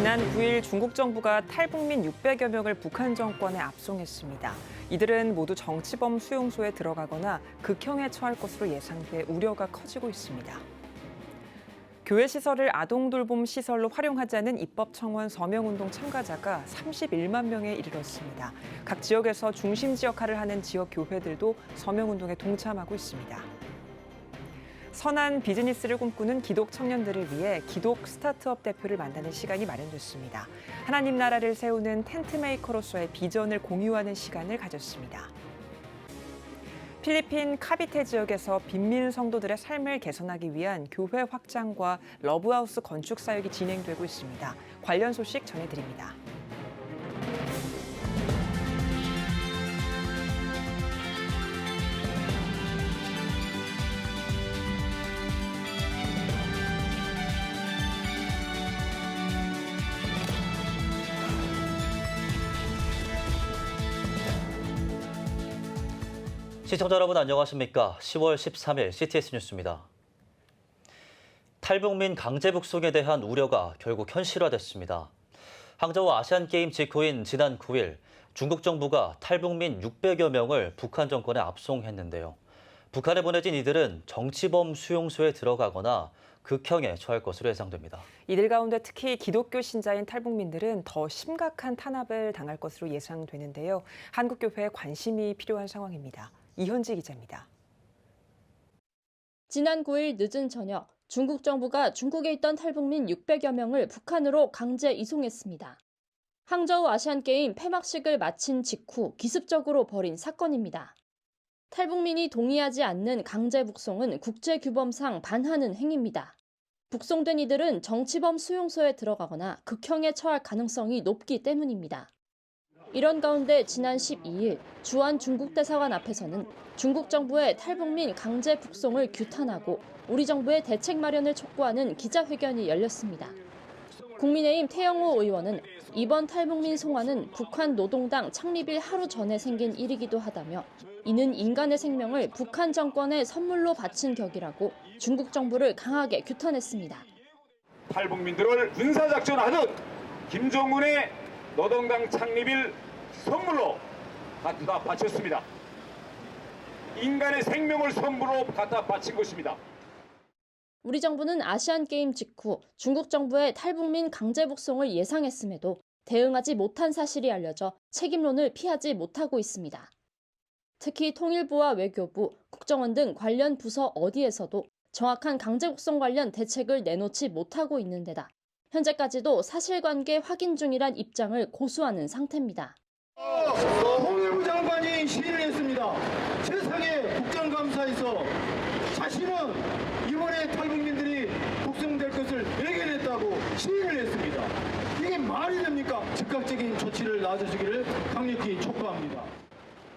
지난 9일 중국 정부가 탈북민 600여 명을 북한 정권에 압송했습니다. 이들은 모두 정치범 수용소에 들어가거나 극형에 처할 것으로 예상돼 우려가 커지고 있습니다. 교회 시설을 아동 돌봄 시설로 활용하자는 입법 청원 서명운동 참가자가 31만 명에 이르렀습니다. 각 지역에서 중심지 역할을 하는 지역 교회들도 서명운동에 동참하고 있습니다. 선한 비즈니스를 꿈꾸는 기독 청년들을 위해 기독 스타트업 대표를 만나는 시간이 마련됐습니다. 하나님 나라를 세우는 텐트메이커로서의 비전을 공유하는 시간을 가졌습니다. 필리핀 카비테 지역에서 빈민 성도들의 삶을 개선하기 위한 교회 확장과 러브하우스 건축 사역이 진행되고 있습니다. 관련 소식 전해드립니다. 시청자 여러분 안녕하십니까? 10월 13일 CTS 뉴스입니다. 탈북민 강제 북송에 대한 우려가 결국 현실화됐습니다. 항저우 아시안게임 직후인 지난 9일 중국 정부가 탈북민 600여 명을 북한 정권에 압송했는데요. 북한에 보내진 이들은 정치범 수용소에 들어가거나 극형에 처할 것으로 예상됩니다. 이들 가운데 특히 기독교 신자인 탈북민들은 더 심각한 탄압을 당할 것으로 예상되는데요. 한국교회에 관심이 필요한 상황입니다. 이현지 기자입니다. 지난 9일 늦은 저녁 중국 정부가 중국에 있던 탈북민 600여 명을 북한으로 강제 이송했습니다. 항저우 아시안게임 폐막식을 마친 직후 기습적으로 벌인 사건입니다. 탈북민이 동의하지 않는 강제 북송은 국제규범상 반하는 행위입니다. 북송된 이들은 정치범 수용소에 들어가거나 극형에 처할 가능성이 높기 때문입니다. 이런 가운데 지난 12일 주한 중국 대사관 앞에서는 중국 정부의 탈북민 강제 북송을 규탄하고 우리 정부의 대책 마련을 촉구하는 기자회견이 열렸습니다. 국민의힘 태영호 의원은 이번 탈북민 송환은 북한 노동당 창립일 하루 전에 생긴 일이기도 하다며 이는 인간의 생명을 북한 정권에 선물로 바친 격이라고 중국 정부를 강하게 규탄했습니다. 탈북민들을 군사작전하듯 김정은의 노동당 창립일 선물로 갖다 바쳤습니다. 인간의 생명을 선물로 갖다 바친 것입니다. 우리 정부는 아시안게임 직후 중국 정부의 탈북민 강제 북송을 예상했음에도 대응하지 못한 사실이 알려져 책임론을 피하지 못하고 있습니다. 특히 통일부와 외교부, 국정원 등 관련 부서 어디에서도 정확한 강제 북송 관련 대책을 내놓지 못하고 있는 데다 현재까지도 사실관계 확인 중이란 입장을 고수하는 상태입니다. 통일부 장관이 시인을 했습니다. 세상의 국정감사에서 자신은 이번에 탈북민들이 북송될 것을 예견했다고 시인을 했습니다. 이게 말이 됩니까? 즉각적인 조치를 나서주기를 강력히 촉구합니다.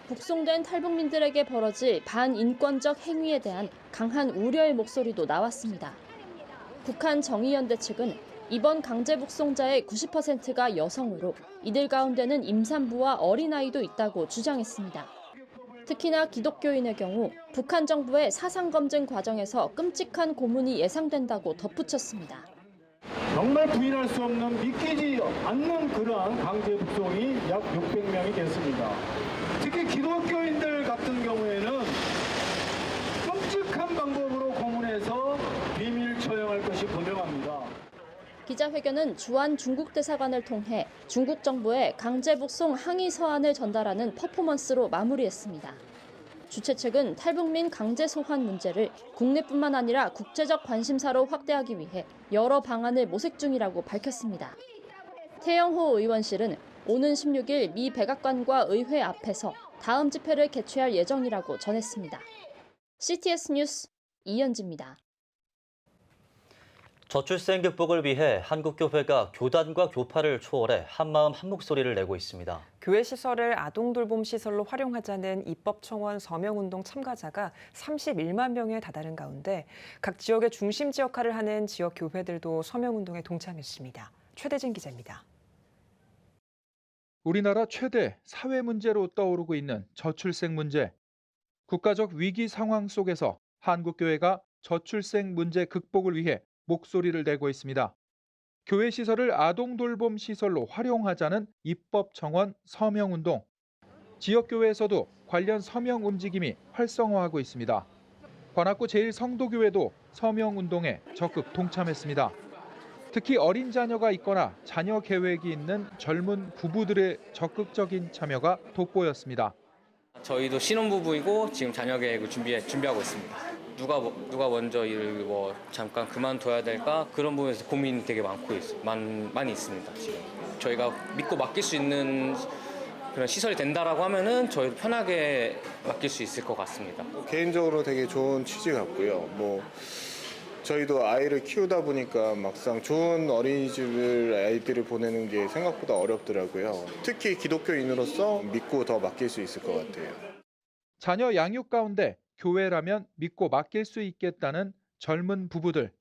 북송된 탈북민들에게 벌어질 반인권적 행위에 대한 강한 우려의 목소리도 나왔습니다. 북한 정의연대 측은 이번 강제 북송자의 90%가 여성으로 이들 가운데는 임산부와 어린아이도 있다고 주장했습니다. 특히나 기독교인의 경우 북한 정부의 사상검증 과정에서 끔찍한 고문이 예상된다고 덧붙였습니다. 정말 부인할 수 없는 믿기지 않는 그러한 강제 북송이 약 600명이 됐습니다. 특히 기독교인들 같은 경우에는 끔찍한 방법으로 고문해서 비밀 처형할 것이 분명합니다. 기자회견은 주한 중국 대사관을 통해 중국 정부에 강제 북송 항의 서한을 전달하는 퍼포먼스로 마무리했습니다. 주최 측은 탈북민 강제 소환 문제를 국내뿐만 아니라 국제적 관심사로 확대하기 위해 여러 방안을 모색 중이라고 밝혔습니다. 태영호 의원실은 오는 16일 미 백악관과 의회 앞에서 다음 집회를 개최할 예정이라고 전했습니다. CTS 뉴스 이현지입니다. 저출생 극복을 위해 한국교회가 교단과 교파를 초월해 한마음 한목소리를 내고 있습니다. 교회 시설을 아동 돌봄 시설로 활용하자는 입법 청원 서명운동 참가자가 31만 명에 다다른 가운데 각 지역의 중심지 역할을 하는 지역 교회들도 서명운동에 동참했습니다. 최대진 기자입니다. 우리나라 최대 사회 문제로 떠오르고 있는 저출생 문제. 국가적 위기 상황 속에서 한국교회가 저출생 문제 극복을 위해 목소리를 내고 있습니다. 교회 시설을 아동돌봄 시설로 활용하자는 입법 청원 서명운동. 지역교회에서도 관련 서명 움직임이 활성화하고 있습니다. 관악구 제1성도교회도 서명운동에 적극 동참했습니다. 특히 어린 자녀가 있거나 자녀 계획이 있는 젊은 부부들의 적극적인 참여가 돋보였습니다. 저희도 신혼부부이고 지금 자녀 계획을 준비하고 있습니다. 누가 먼저 일을 잠깐 그만둬야 될까 그런 부분에서 고민이 되게 많이 있습니다. 지금 저희가 믿고 맡길 수 있는 그런 시설이 된다라고 하면은 저희도 편하게 맡길 수 있을 것 같습니다. 개인적으로 되게 좋은 취지 같고요. 저희도 아이를 키우다 보니까 막상 좋은 어린이집을 아이들을 보내는 게 생각보다 어렵더라고요. 특히 기독교인으로서 믿고 더 맡길 수 있을 것 같아요. 자녀 양육 가운데 교회라면 믿고 맡길 수 있겠다는 젊은 부부들.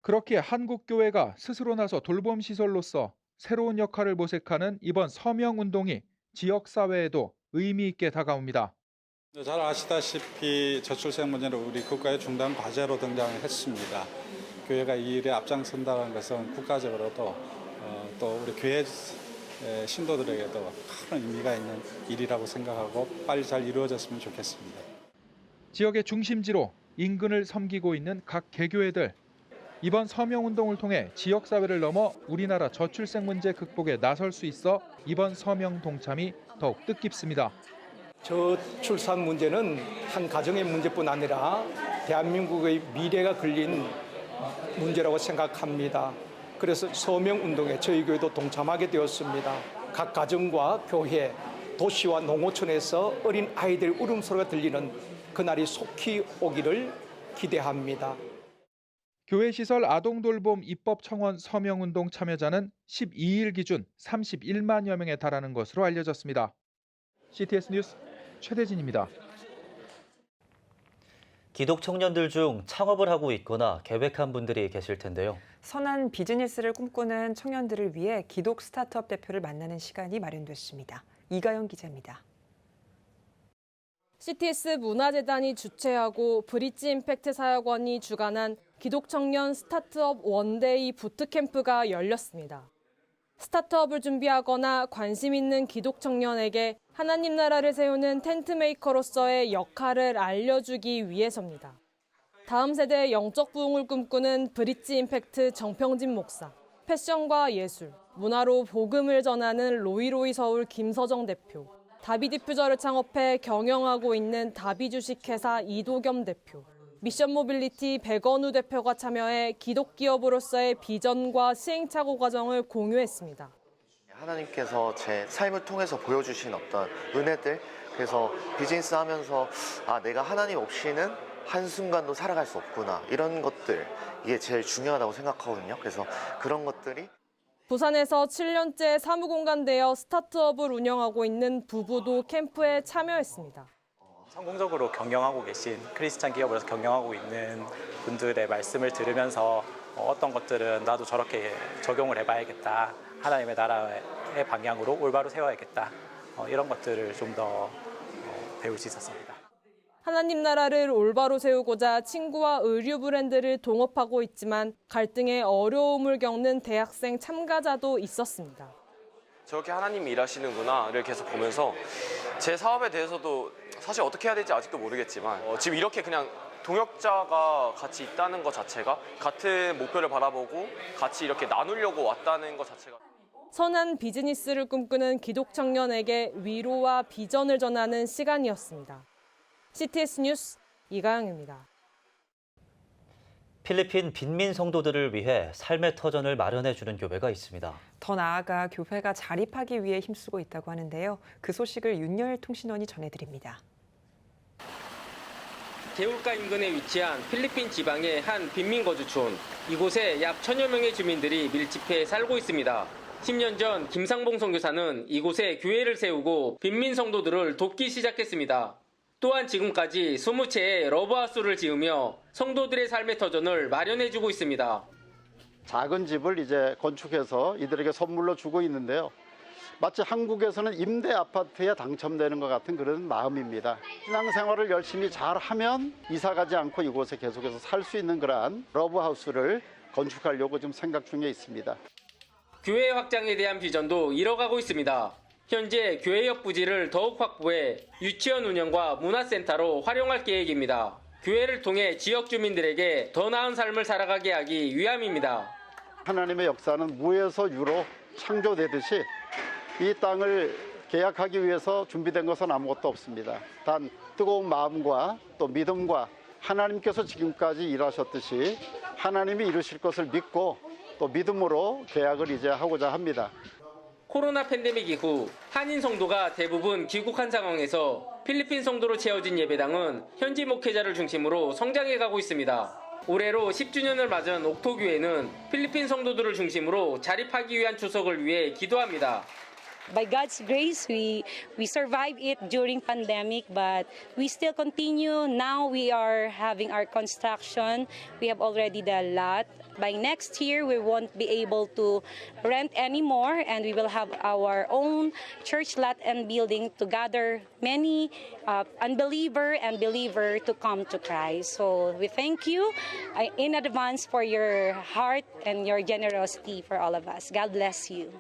그렇게 한국교회가 스스로 나서 돌봄시설로서 새로운 역할을 모색하는 이번 서명운동이 지역사회에도 의미 있게 다가옵니다. 잘 아시다시피 저출생 문제는 우리 국가의 중단 과제로 등장했습니다. 교회가 이 일에 앞장선다는 것은 국가적으로도 또 우리 교회 신도들에게도 큰 의미가 있는 일이라고 생각하고 빨리 잘 이루어졌으면 좋겠습니다. 지역의 중심지로 인근을 섬기고 있는 각 개교회들. 이번 서명운동을 통해 지역사회를 넘어 우리나라 저출생 문제 극복에 나설 수 있어 이번 서명 동참이 더욱 뜻깊습니다. 저출산 문제는 한 가정의 문제뿐 아니라 대한민국의 미래가 걸린 문제라고 생각합니다. 그래서 서명운동에 저희 교회도 동참하게 되었습니다. 각 가정과 교회, 도시와 농어촌에서 어린 아이들 울음소리가 들리는 그날이 속히 오기를 기대합니다. 교회시설 아동돌봄 입법 청원 서명운동 참여자는 12일 기준 31만여 명에 달하는 것으로 알려졌습니다. CTS 뉴스 최대진입니다. 기독 청년들 중 창업을 하고 있거나 계획한 분들이 계실 텐데요. 선한 비즈니스를 꿈꾸는 청년들을 위해 기독 스타트업 대표를 만나는 시간이 마련됐습니다. 이가영 기자입니다. CTS 문화재단이 주최하고 브릿지 임팩트 사역원이 주관한 기독 청년 스타트업 원데이 부트캠프가 열렸습니다. 스타트업을 준비하거나 관심 있는 기독 청년에게 하나님 나라를 세우는 텐트메이커로서의 역할을 알려주기 위해서입니다. 다음 세대의 영적 부흥을 꿈꾸는 브릿지 임팩트 정평진 목사, 패션과 예술, 문화로 복음을 전하는 로이로이 서울 김서정 대표, 다비 디퓨저를 창업해 경영하고 있는 다비 주식회사 이도겸 대표, 미션 모빌리티 백원우 대표가 참여해 기독 기업으로서의 비전과 시행착오 과정을 공유했습니다. 하나님께서 제 삶을 통해서 보여주신 어떤 은혜들, 그래서 비즈니스 하면서 내가 하나님 없이는 한순간도 살아갈 수 없구나, 이런 것들, 이게 제일 중요하다고 생각하거든요. 그래서 그런 것들이 부산에서 7년째 사무공간 되어 스타트업을 운영하고 있는 부부도 캠프에 참여했습니다. 성공적으로 경영하고 계신 크리스찬 기업으로서 경영하고 있는 분들의 말씀을 들으면서 어떤 것들은 나도 저렇게 적용을 해봐야겠다. 하나님의 나라의 방향으로 올바로 세워야겠다. 이런 것들을 좀 더 배울 수 있었습니다. 하나님 나라를 올바로 세우고자 친구와 의류 브랜드를 동업하고 있지만 갈등에 어려움을 겪는 대학생 참가자도 있었습니다. 저렇게 하나님이 일하시는구나를 계속 보면서 제 사업에 대해서도 사실 어떻게 해야 될지 아직도 모르겠지만 지금 이렇게 그냥 동역자가 같이 있다는 것 자체가, 같은 목표를 바라보고 같이 이렇게 나누려고 왔다는 것 자체가, 선한 비즈니스를 꿈꾸는 기독 청년에게 위로와 비전을 전하는 시간이었습니다. CTS 뉴스 이가영입니다. 필리핀 빈민 성도들을 위해 삶의 터전을 마련해주는 교회가 있습니다. 더 나아가 교회가 자립하기 위해 힘쓰고 있다고 하는데요. 그 소식을 윤여일 통신원이 전해드립니다. 개울가 인근에 위치한 필리핀 지방의 한 빈민 거주촌. 이곳에 약 1000여 명의 주민들이 밀집해 살고 있습니다. 10년 전 김상봉 선교사는 이곳에 교회를 세우고 빈민 성도들을 돕기 시작했습니다. 또한 지금까지 20채의 러브하우스를 지으며 성도들의 삶의 터전을 마련해주고 있습니다. 작은 집을 이제 건축해서 이들에게 선물로 주고 있는데요. 마치 한국에서는 임대 아파트에 당첨되는 것 같은 그런 마음입니다. 신앙생활을 열심히 잘하면 이사 가지 않고 이곳에 계속해서 살 수 있는 그러한 러브하우스를 건축하려고 지금 생각 중에 있습니다. 교회 확장에 대한 비전도 이뤄가고 있습니다. 현재 교회역 부지를 더욱 확보해 유치원 운영과 문화센터로 활용할 계획입니다. 교회를 통해 지역 주민들에게 더 나은 삶을 살아가게 하기 위함입니다. 하나님의 역사는 무에서 유로 창조되듯이 이 땅을 계약하기 위해서 준비된 것은 아무것도 없습니다. 단 뜨거운 마음과 또 믿음과 하나님께서 지금까지 일하셨듯이 하나님이 이루실 것을 믿고 또 믿음으로 계약을 이제 하고자 합니다. 코로나 팬데믹 이후 한인 성도가 대부분 귀국한 상황에서 필리핀 성도로 채워진 예배당은 현지 목회자를 중심으로 성장해가고 있습니다. 올해로 10주년을 맞은 옥토교회는 필리핀 성도들을 중심으로 자립하기 위한 추석을 위해 기도합니다. By God's grace, we survived it during pandemic, but we still continue. Now we are having our construction. We have already the lot. By next year, we won't be able to rent anymore, and we will have our own church lot and building to gather many unbeliever and believer to come to Christ. So we thank you in advance for your heart and your generosity for all of us. God bless you.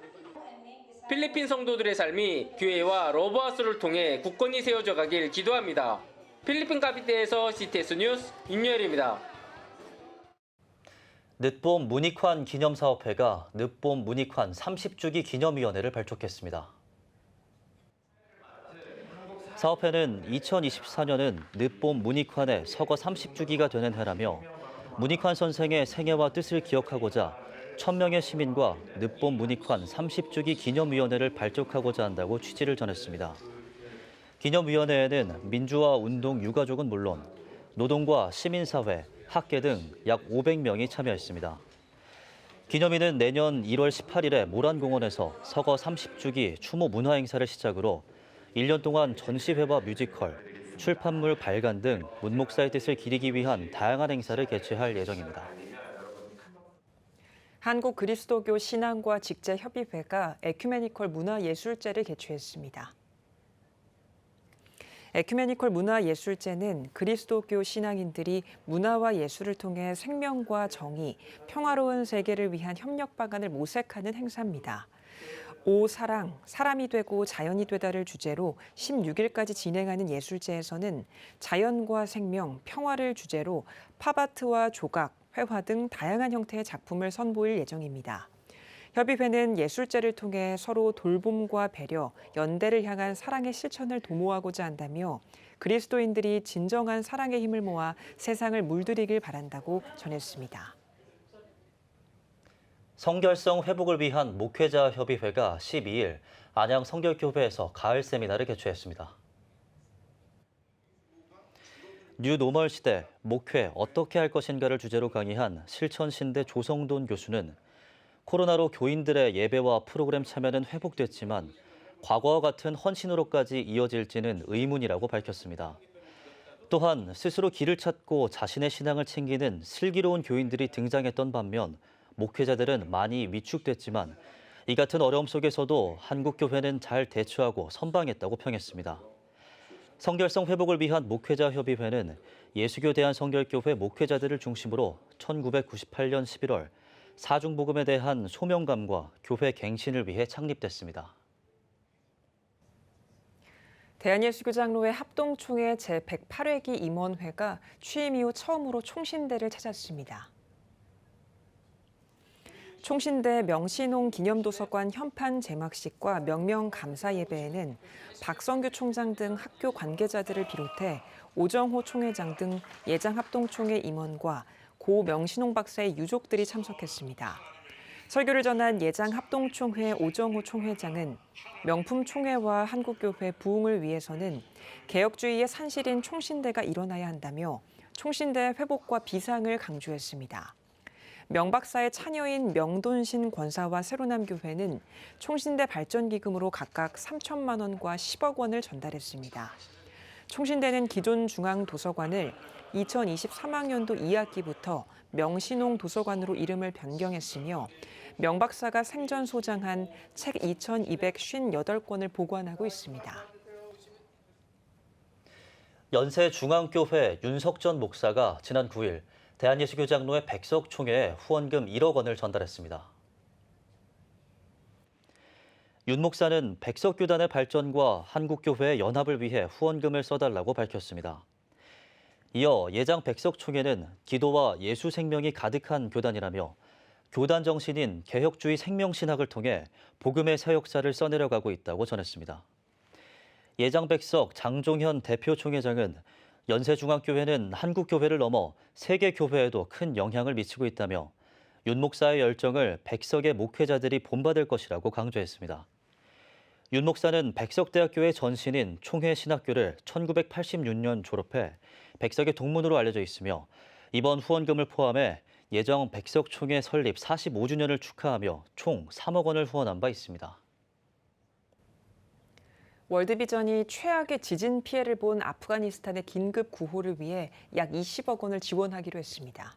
필리핀 성도들의 삶이 교회와 러브하우스를 통해 굳건히 세워져 가길 기도합니다. 필리핀 카피테에서 CTS 뉴스 윤여일입니다. 늦봄 문익환 기념사업회가 늦봄 문익환 30주기 기념위원회를 발족했습니다. 사업회는 2024년은 늦봄 문익환의 서거 30주기가 되는 해라며 문익환 선생의 생애와 뜻을 기억하고자 1000명의 시민과 늦봄 문익환 30주기 기념위원회를 발족하고자 한다고 취지를 전했습니다. 기념위원회에는 민주화 운동 유가족은 물론 노동과 시민사회, 학계 등 약 500명이 참여했습니다. 기념위는 내년 1월 18일에 모란공원에서 서거 30주기 추모 문화행사를 시작으로 1년 동안 전시회와 뮤지컬, 출판물 발간 등 문 목사의 뜻을 기리기 위한 다양한 행사를 개최할 예정입니다. 한국 그리스도교 신앙과 직제협의회가 에큐메니컬 문화예술제를 개최했습니다. 에큐메니컬 문화예술제는 그리스도교 신앙인들이 문화와 예술을 통해 생명과 정의, 평화로운 세계를 위한 협력 방안을 모색하는 행사입니다. 오 사랑, 사람이 되고 자연이 되다를 주제로 16일까지 진행하는 예술제에서는 자연과 생명, 평화를 주제로 팝아트와 조각, 회화 등 다양한 형태의 작품을 선보일 예정입니다. 협의회는 예술제를 통해 서로 돌봄과 배려, 연대를 향한 사랑의 실천을 도모하고자 한다며 그리스도인들이 진정한 사랑의 힘을 모아 세상을 물들이길 바란다고 전했습니다. 성결성 회복을 위한 목회자 협의회가 12일 안양 성결교회에서 가을 세미나를 개최했습니다. 뉴노멀 시대 목회 어떻게 할 것인가를 주제로 강의한 실천신대 조성돈 교수는 코로나로 교인들의 예배와 프로그램 참여는 회복됐지만 과거와 같은 헌신으로까지 이어질지는 의문이라고 밝혔습니다. 또한 스스로 길을 찾고 자신의 신앙을 챙기는 슬기로운 교인들이 등장했던 반면 목회자들은 많이 위축됐지만 이 같은 어려움 속에서도 한국교회는 잘 대처하고 선방했다고 평했습니다. 성결성 회복을 위한 목회자 협의회는 예수교 대한성결교회 목회자들을 중심으로 1998년 11월 사중복음에 대한 소명감과 교회 갱신을 위해 창립됐습니다. 대한예수교장로회 합동총회 제108회기 임원회가 취임 이후 처음으로 총신대를 찾았습니다. 총신대 명신홍 기념도서관 현판 제막식과 명명 감사 예배에는 박성규 총장 등 학교 관계자들을 비롯해 오정호 총회장 등 예장합동총회 임원과 고 명신홍 박사의 유족들이 참석했습니다. 설교를 전한 예장합동총회 오정호 총회장은 명품 총회와 한국교회 부흥을 위해서는 개혁주의의 산실인 총신대가 일어나야 한다며 총신대 회복과 비상을 강조했습니다. 명 박사의 차녀인 명돈신 권사와 세로남교회는 총신대 발전기금으로 각각 3천만 원과 10억 원을 전달했습니다. 총신대는 기존 중앙도서관을 2023학년도 2학기부터 명신홍 도서관으로 이름을 변경했으며 명 박사가 생전 소장한 책 2,258권을 보관하고 있습니다. 연세중앙교회 윤석전 목사가 지난 9일 대한예수교장로회 백석총회에 후원금 1억 원을 전달했습니다. 윤 목사는 백석교단의 발전과 한국교회의 연합을 위해 후원금을 써달라고 밝혔습니다. 이어 예장 백석총회는 기도와 예수 생명이 가득한 교단이라며 교단 정신인 개혁주의 생명신학을 통해 복음의 새 역사를 써내려가고 있다고 전했습니다. 예장 백석 장종현 대표 총회장은 연세중앙교회는 한국교회를 넘어 세계교회에도 큰 영향을 미치고 있다며 윤 목사의 열정을 백석의 목회자들이 본받을 것이라고 강조했습니다. 윤 목사는 백석대학교의 전신인 총회신학교를 1986년 졸업해 백석의 동문으로 알려져 있으며 이번 후원금을 포함해 예정 백석총회 설립 45주년을 축하하며 총 3억 원을 후원한 바 있습니다. 월드비전이 최악의 지진 피해를 본 아프가니스탄의 긴급 구호를 위해 약 20억 원을 지원하기로 했습니다.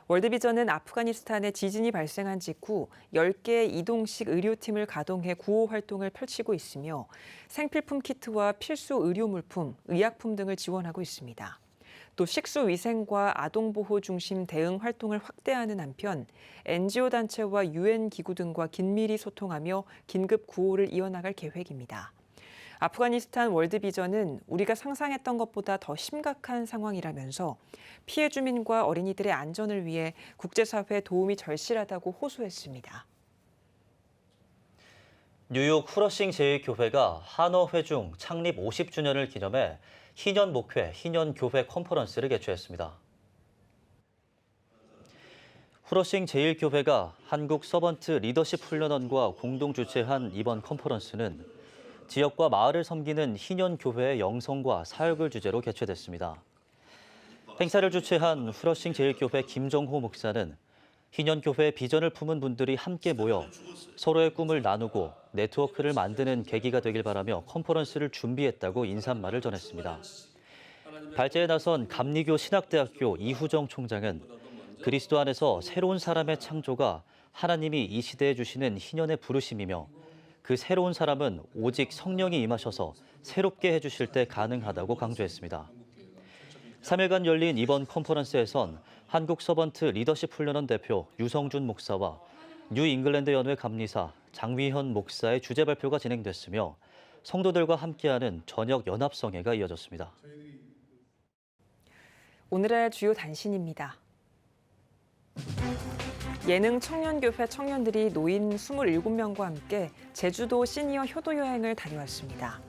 월드비전은 아프가니스탄에 지진이 발생한 직후 10개의 이동식 의료팀을 가동해 구호 활동을 펼치고 있으며 생필품 키트와 필수 의료물품, 의약품 등을 지원하고 있습니다. 또 식수위생과 아동보호 중심 대응 활동을 확대하는 한편 NGO 단체와 UN 기구 등과 긴밀히 소통하며 긴급 구호를 이어나갈 계획입니다. 아프가니스탄 월드비전은 우리가 상상했던 것보다 더 심각한 상황이라면서 피해 주민과 어린이들의 안전을 위해 국제사회의 도움이 절실하다고 호소했습니다. 뉴욕 후러싱 제1교회가 한어회중 창립 50주년을 기념해 희년 목회, 희년 교회 컨퍼런스를 개최했습니다. 후러싱 제1교회가 한국 서번트 리더십 훈련원과 공동 주최한 이번 컨퍼런스는 지역과 마을을 섬기는 희년 교회의 영성과 사역을 주제로 개최됐습니다. 행사를 주최한 후러싱 제1교회 김정호 목사는 희년 교회의 비전을 품은 분들이 함께 모여 서로의 꿈을 나누고 네트워크를 만드는 계기가 되길 바라며 컨퍼런스를 준비했다고 인사말을 전했습니다. 발제에 나선 감리교 신학대학교 이후정 총장은 그리스도 안에서 새로운 사람의 창조가 하나님이 이 시대에 주시는 희년의 부르심이며 그 새로운 사람은 오직 성령이 임하셔서 새롭게 해주실 때 가능하다고 강조했습니다. 3일간 열린 이번 컨퍼런스에선 한국 서번트 리더십 훈련원 대표 유성준 목사와 뉴 잉글랜드 연회 감리사 장위현 목사의 주제 발표가 진행됐으며 성도들과 함께하는 저녁 연합성회가 이어졌습니다. 오늘의 주요 단신입니다. 예능 청년교회 청년들이 노인 27명과 함께 제주도 시니어 효도 여행을 다녀왔습니다.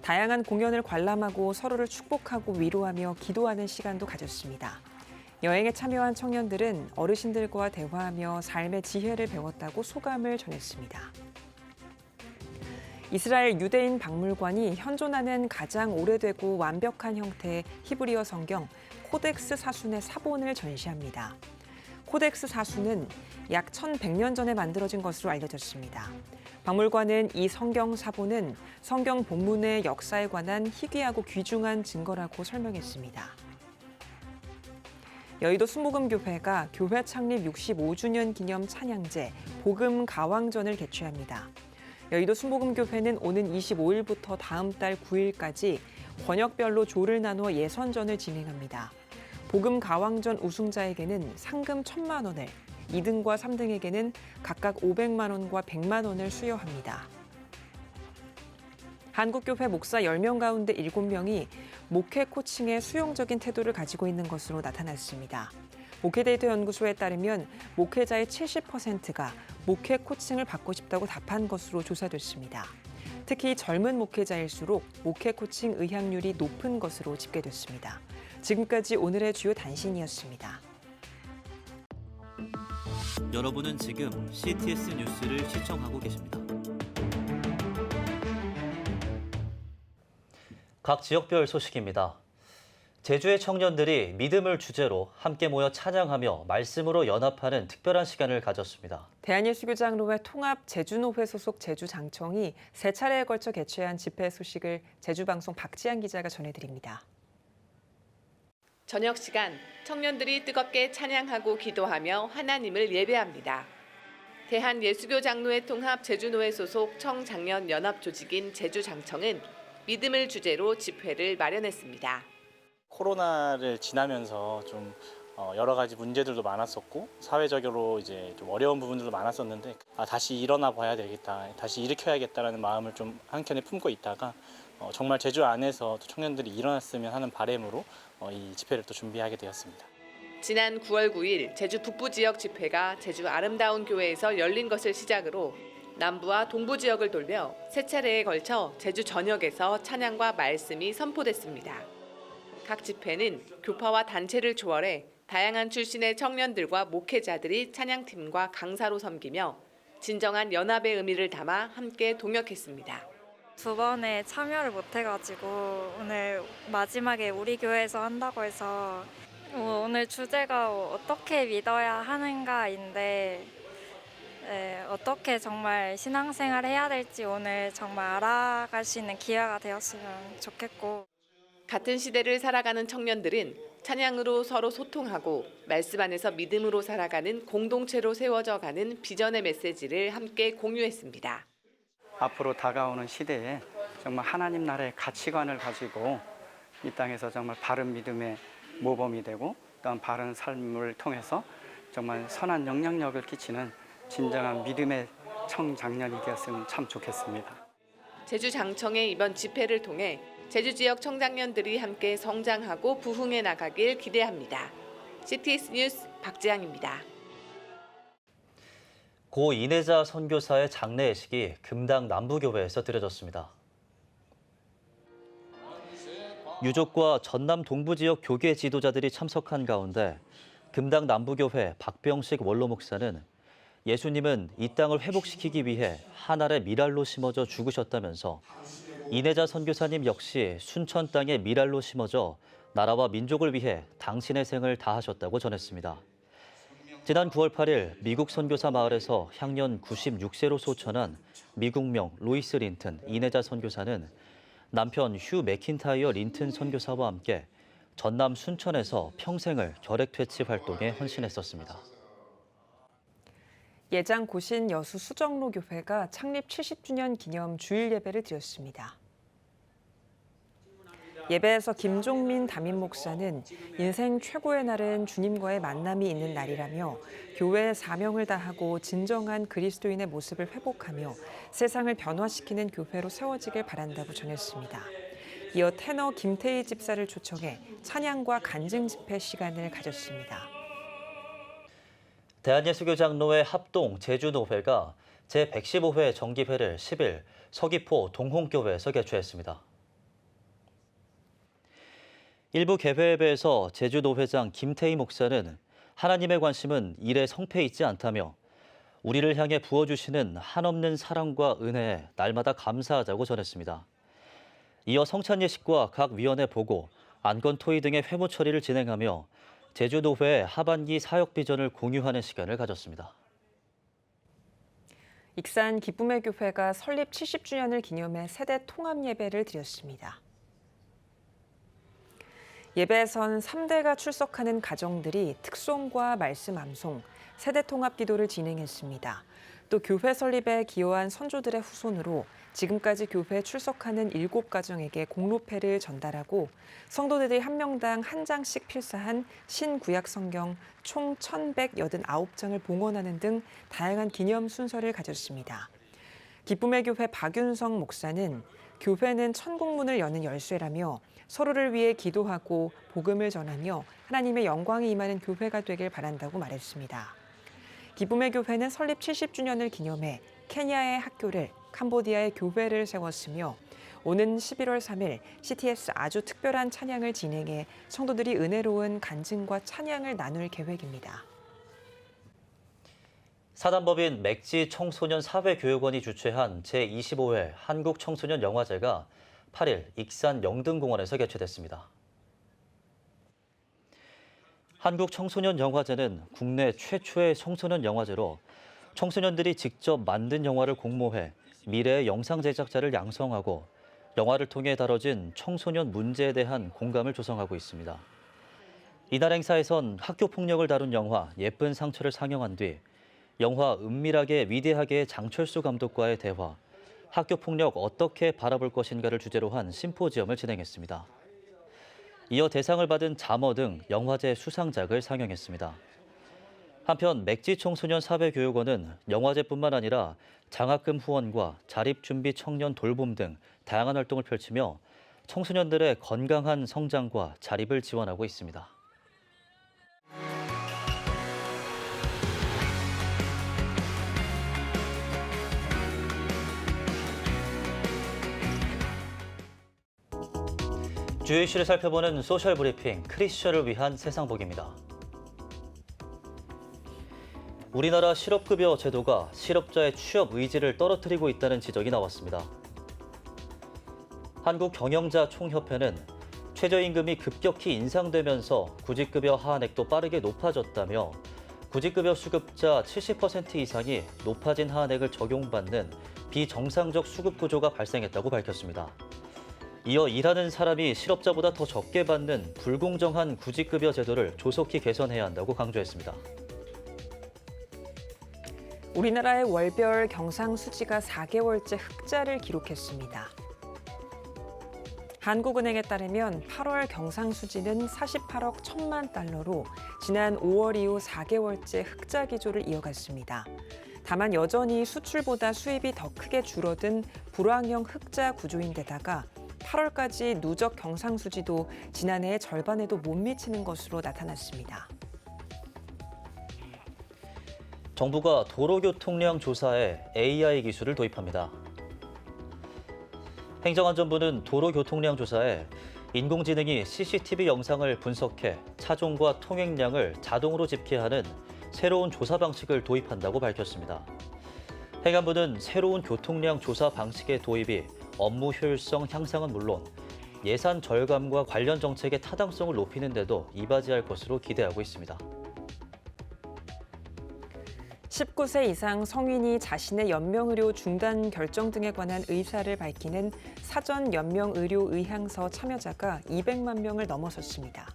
다양한 공연을 관람하고 서로를 축복하고 위로하며 기도하는 시간도 가졌습니다. 여행에 참여한 청년들은 어르신들과 대화하며 삶의 지혜를 배웠다고 소감을 전했습니다. 이스라엘 유대인 박물관이 현존하는 가장 오래되고 완벽한 형태의 히브리어 성경 코덱스 사순의 사본을 전시합니다. 코덱스 사순은 약 1100년 전에 만들어진 것으로 알려졌습니다. 박물관은 이 성경 사본은 성경 본문의 역사에 관한 희귀하고 귀중한 증거라고 설명했습니다. 여의도 순복음교회가 교회 창립 65주년 기념 찬양제 복음 가왕전을 개최합니다. 여의도 순복음교회는 오는 25일부터 다음 달 9일까지 권역별로 조를 나누어 예선전을 진행합니다. 복음 가왕전 우승자에게는 상금 1,000만 원을, 2등과 3등에게는 각각 500만 원과 100만 원을 수여합니다. 한국교회 목사 10명 가운데 7명이 목회 코칭에 수용적인 태도를 가지고 있는 것으로 나타났습니다. 목회데이터 연구소에 따르면 목회자의 70%가 목회 코칭을 받고 싶다고 답한 것으로 조사됐습니다. 특히 젊은 목회자일수록 목회 코칭 의향률이 높은 것으로 집계됐습니다. 지금까지 오늘의 주요 단신이었습니다. 여러분은 지금 CTS 뉴스를 시청하고 계십니다. 각 지역별 소식입니다. 제주의 청년들이 믿음을 주제로 함께 모여 찬양하며 말씀으로 연합하는 특별한 시간을 가졌습니다. 대한예수교장로회 통합 제주노회 소속 제주장청이 3차례에 걸쳐 개최한 집회 소식을 제주방송 박지한 기자가 전해드립니다. 저녁 시간 청년들이 뜨겁게 찬양하고 기도하며 하나님을 예배합니다. 대한예수교장로회 통합 제주노회 소속 청장년 연합 조직인 제주장청은 믿음을 주제로 집회를 마련했습니다. 코로나를 지나면서 좀 여러 가지 문제들도 많았었고 사회적으로 이제 좀 어려운 부분들도 많았었는데 다시 일어나 봐야 되겠다, 다시 일으켜야겠다라는 마음을 좀 한켠에 품고 있다가 정말 제주 안에서 또 청년들이 일어났으면 하는 바람으로 이 집회를 또 준비하게 되었습니다. 지난 9월 9일 제주 북부 지역 집회가 제주 아름다운 교회에서 열린 것을 시작으로 남부와 동부 지역을 돌며 세 차례에 걸쳐 제주 전역에서 찬양과 말씀이 선포됐습니다. 각 집회는 교파와 단체를 초월해 다양한 출신의 청년들과 목회자들이 찬양팀과 강사로 섬기며 진정한 연합의 의미를 담아 함께 동역했습니다. 두 번에 참여를 못해가지고 오늘 마지막에 우리 교회에서 한다고 해서 오늘 주제가 어떻게 믿어야 하는가인데 어떻게 정말 신앙생활을 해야 될지 오늘 정말 알아갈 수 있는 기회가 되었으면 좋겠고 같은 시대를 살아가는 청년들은 찬양으로 서로 소통하고 말씀 안에서 믿음으로 살아가는 공동체로 세워져 가는 비전의 메시지를 함께 공유했습니다. 앞으로 다가오는 시대에 정말 하나님 나라의 가치관을 가지고 이 땅에서 정말 바른 믿음의 모범이 되고 또한 바른 삶을 통해서 정말 선한 영향력을 끼치는 진정한 믿음의 청장년이 되었으면 참 좋겠습니다. 제주 장청의 이번 집회를 통해 제주 지역 청장년들이 함께 성장하고 부흥해 나가길 기대합니다. CTS 뉴스 박지향입니다. 고 이내자 선교사의 장례 예식이 금당 남부교회에서 드려졌습니다. 유족과 전남 동부 지역 교계 지도자들이 참석한 가운데 금당 남부교회 박병식 원로 목사는 예수님은 이 땅을 회복시키기 위해 한 알의 밀알로 심어져 죽으셨다면서 이내자 선교사님 역시 순천 땅에 밀알로 심어져 나라와 민족을 위해 당신의 생을 다하셨다고 전했습니다. 지난 9월 8일 미국 선교사 마을에서 향년 96세로 소천한 미국명 로이스 린튼 이내자 선교사는 남편 휴 맥킨타이어 린튼 선교사와 함께 전남 순천에서 평생을 결핵퇴치 활동에 헌신했었습니다. 예장 고신 여수 수정로 교회가 창립 70주년 기념 주일 예배를 드렸습니다. 예배에서 김종민 담임 목사는 인생 최고의 날은 주님과의 만남이 있는 날이라며 교회의 사명을 다하고 진정한 그리스도인의 모습을 회복하며 세상을 변화시키는 교회로 세워지길 바란다고 전했습니다. 이어 테너 김태희 집사를 초청해 찬양과 간증 집회 시간을 가졌습니다. 대한예수교 장로회 합동 제주노회가 제115회 정기회를 10일 서귀포 동홍교회에서 개최했습니다. 일부 개회예배에서 제주노회장 김태희 목사는 하나님의 관심은 일에 성패 있지 않다며 우리를 향해 부어주시는 한없는 사랑과 은혜에 날마다 감사하자고 전했습니다. 이어 성찬 예식과 각 위원회 보고, 안건 토의 등의 회무 처리를 진행하며 제주노회의 하반기 사역 비전을 공유하는 시간을 가졌습니다. 익산 기쁨의 교회가 설립 70주년을 기념해 세대 통합 예배를 드렸습니다. 예배에선 3대가 출석하는 가정들이 특송과 말씀 암송, 세대 통합 기도를 진행했습니다. 또 교회 설립에 기여한 선조들의 후손으로 지금까지 교회에 출석하는 7가정에게 공로패를 전달하고 성도들이 한 명당 한 장씩 필사한 신구약 성경 총 1189장을 봉헌하는 등 다양한 기념 순서를 가졌습니다. 기쁨의 교회 박윤성 목사는 교회는 천국문을 여는 열쇠라며 서로를 위해 기도하고 복음을 전하며 하나님의 영광이 임하는 교회가 되길 바란다고 말했습니다. 기쁨의 교회는 설립 70주년을 기념해 케냐의 학교를, 캄보디아의 교회를 세웠으며 오는 11월 3일 CTS 아주 특별한 찬양을 진행해 성도들이 은혜로운 간증과 찬양을 나눌 계획입니다. 사단법인 맥지 청소년 사회교육원이 주최한 제25회 한국청소년 영화제가 8일 익산 영등공원에서 개최됐습니다. 한국청소년 영화제는 국내 최초의 청소년 영화제로 청소년들이 직접 만든 영화를 공모해 미래의 영상 제작자를 양성하고 영화를 통해 다뤄진 청소년 문제에 대한 공감을 조성하고 있습니다. 이날 행사에선 학교 폭력을 다룬 영화 예쁜 상처를 상영한 뒤 영화 은밀하게 위대하게의 장철수 감독과의 대화, 학교 폭력 어떻게 바라볼 것인가를 주제로 한 심포지엄을 진행했습니다. 이어 대상을 받은 자머 등 영화제 수상작을 상영했습니다. 한편 맥지 청소년 사회교육원은 영화제뿐만 아니라 장학금 후원과 자립준비 청년 돌봄 등 다양한 활동을 펼치며 청소년들의 건강한 성장과 자립을 지원하고 있습니다. 주요 이슈를 살펴보는 소셜 브리핑 크리스천을 위한 세상복입니다. 우리나라 실업급여 제도가 실업자의 취업 의지를 떨어뜨리고 있다는 지적이 나왔습니다. 한국경영자총협회는 최저임금이 급격히 인상되면서 구직급여 하한액도 빠르게 높아졌다며 구직급여 수급자 70% 이상이 높아진 하한액을 적용받는 비정상적 수급 구조가 발생했다고 밝혔습니다. 이어 일하는 사람이 실업자보다 더 적게 받는 불공정한 구직급여 제도를 조속히 개선해야 한다고 강조했습니다. 우리나라의 월별 경상수지가 4개월째 흑자를 기록했습니다. 한국은행에 따르면 8월 경상수지는 48억 1천만 달러로 지난 5월 이후 4개월째 흑자 기조를 이어갔습니다. 다만 여전히 수출보다 수입이 더 크게 줄어든 불황형 흑자 구조인데다가 8월까지 누적 경상수지도 지난해의 절반에도 못 미치는 것으로 나타났습니다. 정부가 도로교통량 조사에 AI 기술을 도입합니다. 행정안전부는 도로교통량 조사에 인공지능이 CCTV 영상을 분석해 차종과 통행량을 자동으로 집계하는 새로운 조사 방식을 도입한다고 밝혔습니다. 행안부는 새로운 교통량 조사 방식의 도입이 업무 효율성 향상은 물론 예산 절감과 관련 정책의 타당성을 높이는 데도 이바지할 것으로 기대하고 있습니다. 19세 이상 성인이 자신의 연명의료 중단 결정 등에 관한 의사를 밝히는 사전 연명의료의향서 참여자가 200만 명을 넘어섰습니다.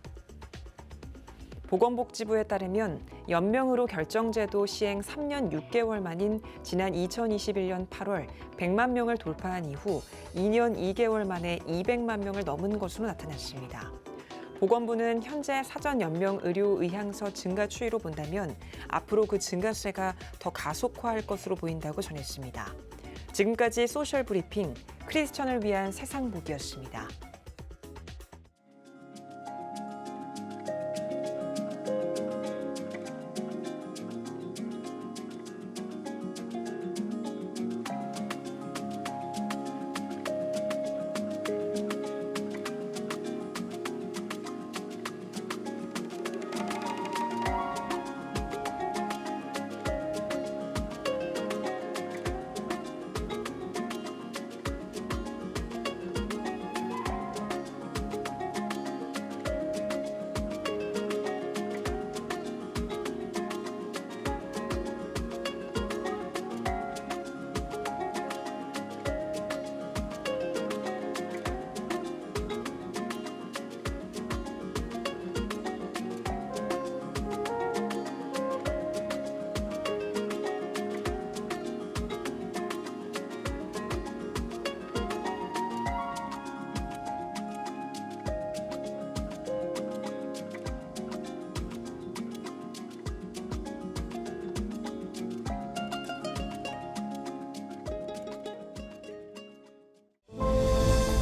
보건복지부에 따르면 연명의료 결정제도 시행 3년 6개월 만인 지난 2021년 8월 100만 명을 돌파한 이후 2년 2개월 만에 200만 명을 넘은 것으로 나타났습니다. 보건부는 현재 사전 연명 의료 의향서 증가 추이로 본다면 앞으로 그 증가세가 더 가속화할 것으로 보인다고 전했습니다. 지금까지 소셜 브리핑 크리스천을 위한 세상복이었습니다.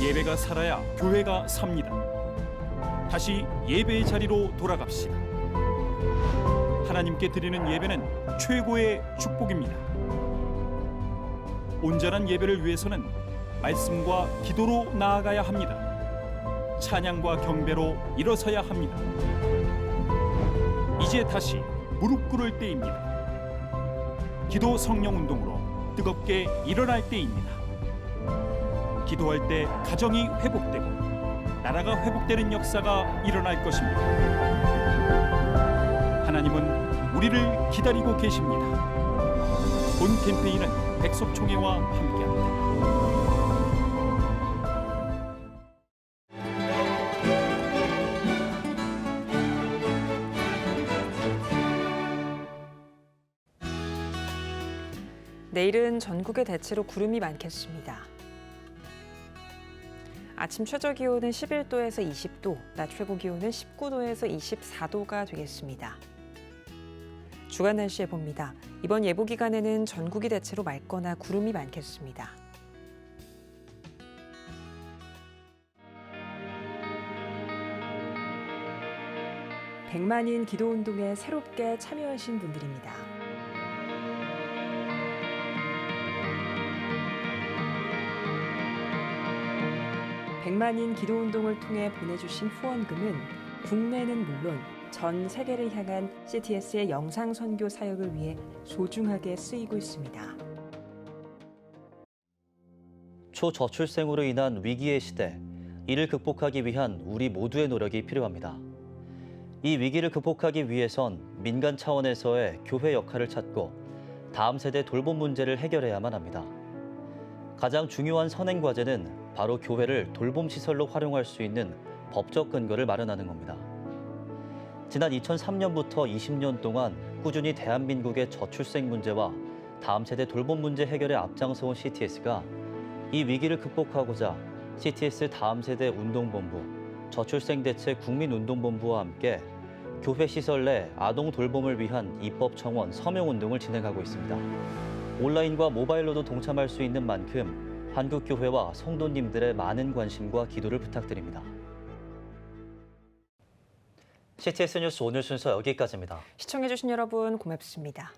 예배가 살아야 교회가 삽니다. 다시 예배의 자리로 돌아갑시다. 하나님께 드리는 예배는 최고의 축복입니다. 온전한 예배를 위해서는 말씀과 기도로 나아가야 합니다. 찬양과 경배로 일어서야 합니다. 이제 다시 무릎 꿇을 때입니다. 기도 성령 운동으로 뜨겁게 일어날 때입니다. 기도할 때 가정이 회복되고 나라가 회복되는 역사가 일어날 것입니다. 하나님은 우리를 기다리고 계십니다. 본 캠페인은 백석총회와 함께합니다. 내일은 전국에 대체로 구름이 많겠습니다. 아침 최저 기온은 11도에서 20도, 낮 최고 기온은 19도에서 24도가 되겠습니다. 주간 날씨 예보입니다. 이번 예보 기간에는 전국이 대체로 맑거나 구름이 많겠습니다. 백만인 기도운동에 새롭게 참여하신 분들입니다. 백만인 기도운동을 통해 보내주신 후원금은 국내는 물론 전 세계를 향한 CTS의 영상 선교 사역을 위해 소중하게 쓰이고 있습니다. 초저출생으로 인한 위기의 시대, 이를 극복하기 위한 우리 모두의 노력이 필요합니다. 이 위기를 극복하기 위해선 민간 차원에서의 교회 역할을 찾고 다음 세대 돌봄 문제를 해결해야만 합니다. 가장 중요한 선행 과제는 바로 교회를 돌봄 시설로 활용할 수 있는 법적 근거를 마련하는 겁니다. 지난 2003년부터 20년 동안 꾸준히 대한민국의 저출생 문제와 다음 세대 돌봄 문제 해결에 앞장서온 CTS가 이 위기를 극복하고자 CTS 다음 세대 운동본부, 저출생 대책 국민운동본부와 함께 교회 시설 내 아동 돌봄을 위한 입법 청원 서명 운동을 진행하고 있습니다. 온라인과 모바일로도 동참할 수 있는 만큼 한국 교회와 성도님들의 많은 관심과 기도를 부탁드립니다. CTS 뉴스 오늘 순서 여기까지입니다. 시청해주신 여러분 고맙습니다.